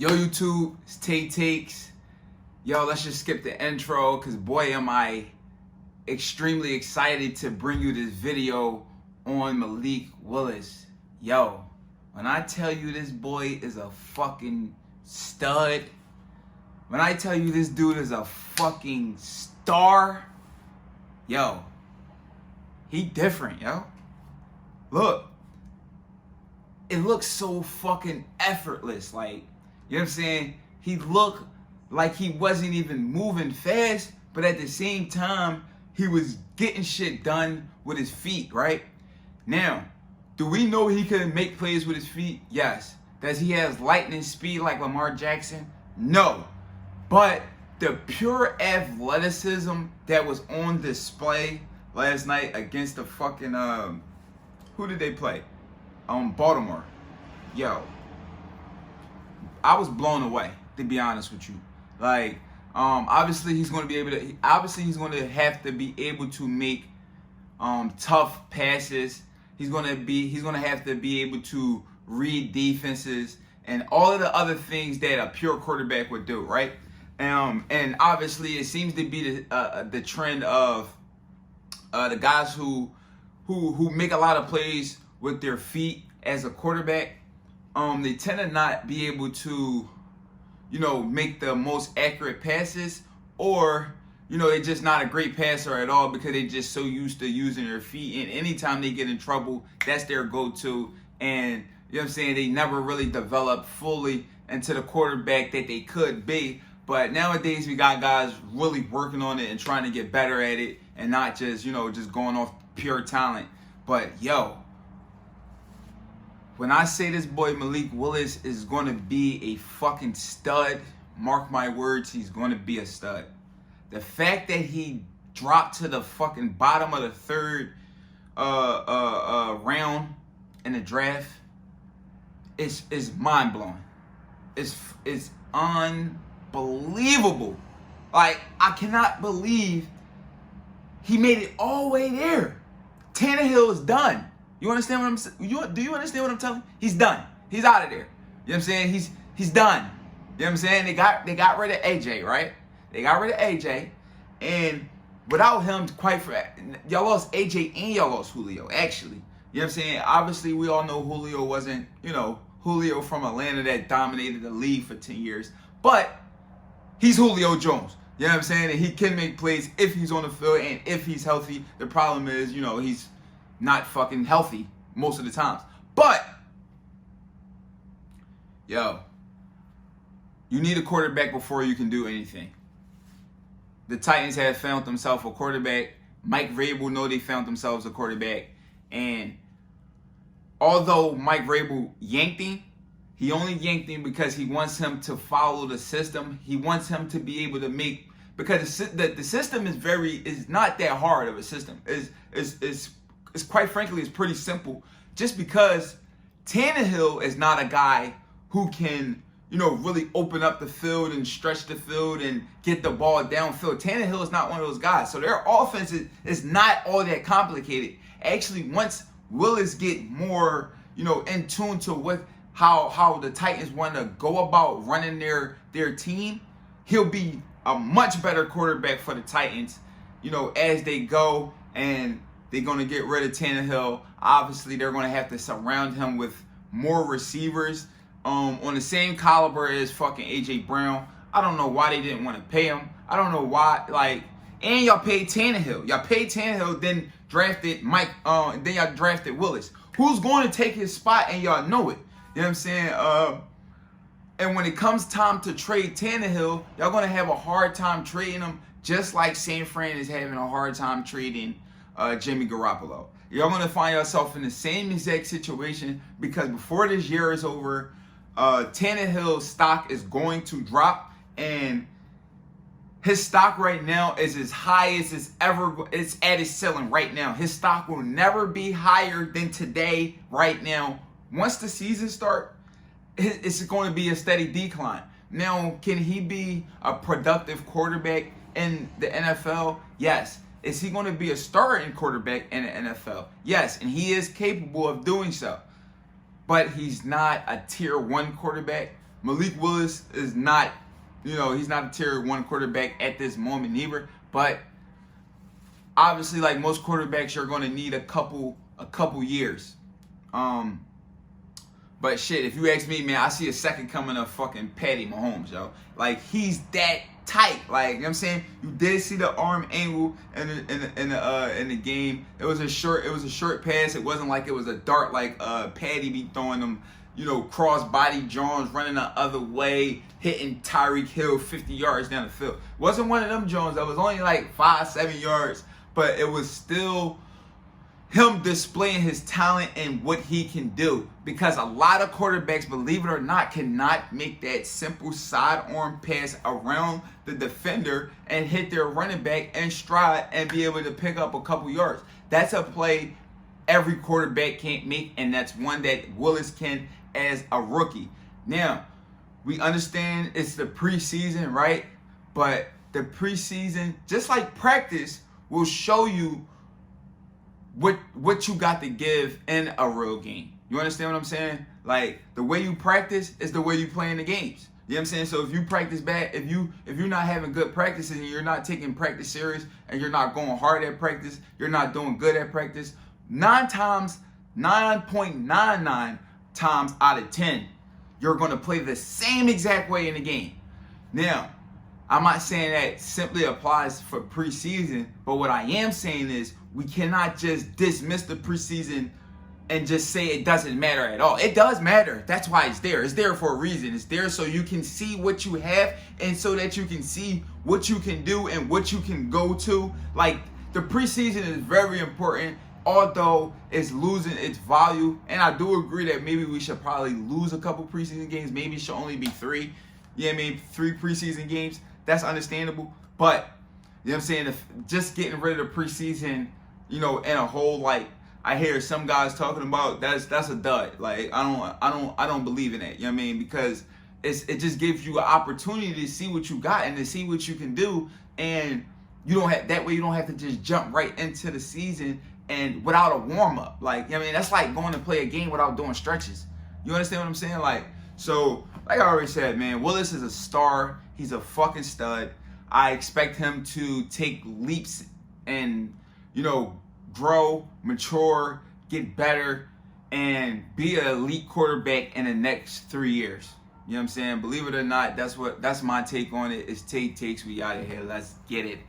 Yo, YouTube, it's Tay Takes. Yo, let's just skip the intro because boy, am I extremely excited to bring you this video on Malik Willis. Yo, when I tell you this boy is a fucking stud, when I tell you this dude is a fucking star, yo, he different, yo. Look, it looks so fucking effortless, like, you know what I'm saying? He looked like he wasn't even moving fast, but at the same time, he was getting shit done with his feet, right? Now, do we know he can make plays with his feet? Yes. Does he have lightning speed like Lamar Jackson? No. But the pure athleticism that was on display last night against the fucking, who did they play? Baltimore. Yo, I was blown away, to be honest with you. Like, obviously he's going to be able to. Obviously he's going to have to be able to make tough passes. He's going to have to be able to read defenses and all of the other things that a pure quarterback would do, right? And obviously it seems to be the trend of the guys who make a lot of plays with their feet as a quarterback. They tend to not be able to, make the most accurate passes, or, they're just not a great passer at all because they're just so used to using their feet. And anytime they get in trouble, that's their go-to. And, you know what I'm saying, they never really develop fully into the quarterback that they could be. But nowadays we got guys really working on it and trying to get better at it and not just, just going off pure talent. But, yo, when I say this boy Malik Willis is going to be a fucking stud, mark my words, he's going to be a stud. The fact that he dropped to the fucking bottom of the third round in the draft is mind-blowing. It's unbelievable. Like, I cannot believe he made it all the way there. Tannehill is done. You understand what I'm saying? Do you understand what I'm telling you? He's done. He's out of there. You know what I'm saying? He's done. You know what I'm saying? They got rid of AJ, right? They got rid of AJ, and without him, y'all lost AJ and y'all lost Julio, actually. You know what I'm saying? Obviously, we all know Julio wasn't, Julio from Atlanta that dominated the league for 10 years, but he's Julio Jones. You know what I'm saying? And he can make plays if he's on the field and if he's healthy. The problem is, he's not fucking healthy most of the times. But, yo, you need a quarterback before you can do anything. The Titans have found themselves a quarterback. Mike Vrabel know they found themselves a quarterback. And although Mike Vrabel yanked him, he only yanked him because he wants him to follow the system. He wants him to be able to make, because the system is not that hard of a system. It's quite frankly, it's pretty simple. Just because Tannehill is not a guy who can, really open up the field and stretch the field and get the ball downfield. Tannehill is not one of those guys. So their offense is not all that complicated. Actually, once Willis get more, in tune to what how the Titans want to go about running their team, he'll be a much better quarterback for the Titans, as they go, and they're going to get rid of Tannehill. Obviously, they're going to have to surround him with more receivers on the same caliber as fucking A.J. Brown. I don't know why they didn't want to pay him. I don't know why. And y'all paid Tannehill. Y'all paid Tannehill, then drafted Mike, and then y'all drafted Willis. Who's going to take his spot, and y'all know it. You know what I'm saying? And when it comes time to trade Tannehill, y'all going to have a hard time trading him, just like San Fran is having a hard time trading Jimmy Garoppolo. Y'all going to find yourself in the same exact situation, because before this year is over, Tannehill's stock is going to drop, and his stock right now is as high as it's at its ceiling right now. His stock will never be higher than today right now. Once the season starts, it's going to be a steady decline. Now, can he be a productive quarterback in the NFL? Yes. Is he going to be a starting quarterback in the NFL? Yes, and he is capable of doing so. But he's not a tier 1 quarterback. Malik Willis is not, he's not a tier 1 quarterback at this moment either. But obviously, like most quarterbacks, you're going to need a couple years. But shit, if you ask me, man, I see a second coming of fucking Patty Mahomes, yo. Like, he's that tight. Like, you know what I'm saying? You did see the arm angle in the game. It was a short pass. It wasn't like it was a dart like Patty be throwing them, cross body Jones running the other way, hitting Tyreek Hill 50 yards down the field. Wasn't one of them Jones that was only like 5-7 yards, but it was still him displaying his talent and what he can do. Because a lot of quarterbacks, believe it or not, cannot make that simple sidearm pass around the defender and hit their running back in stride and be able to pick up a couple yards. That's a play every quarterback can't make, and that's one that Willis can as a rookie. Now, we understand it's the preseason, right? But the preseason, just like practice, will show you what you got to give in a real game. You understand what I'm saying? Like, the way you practice is the way you play in the games. You know what I'm saying? So if you practice bad, if you're not having good practices and you're not taking practice serious and you're not going hard at practice, you're not doing good at practice, 9.99 times out of 10, you're going to play the same exact way in the game. Now, I'm not saying that simply applies for preseason, but what I am saying is we cannot just dismiss the preseason and just say it doesn't matter at all. It does matter. That's why it's there. It's there for a reason. It's there so you can see what you have and so that you can see what you can do and what you can go to. Like, the preseason is very important, although it's losing its value. And I do agree that maybe we should probably lose a couple preseason games. Maybe it should only be 3. Yeah, maybe 3 preseason games. That's understandable. But, you know what I'm saying, if just getting rid of the preseason, in a whole, like, I hear some guys talking about that's a dud. Like, I don't believe in that. You know what I mean? Because it just gives you an opportunity to see what you got and to see what you can do, and you don't have to just jump right into the season and without a warm up. Like, you know what I mean? That's like going to play a game without doing stretches. You understand what I'm saying? Like, so like I already said, man, Willis is a star. He's a fucking stud. I expect him to take leaps and, grow, mature, get better, and be an elite quarterback in the next 3 years. You know what I'm saying? Believe it or not, that's my take on it. It's Tate Takes. We out of here. Let's get it.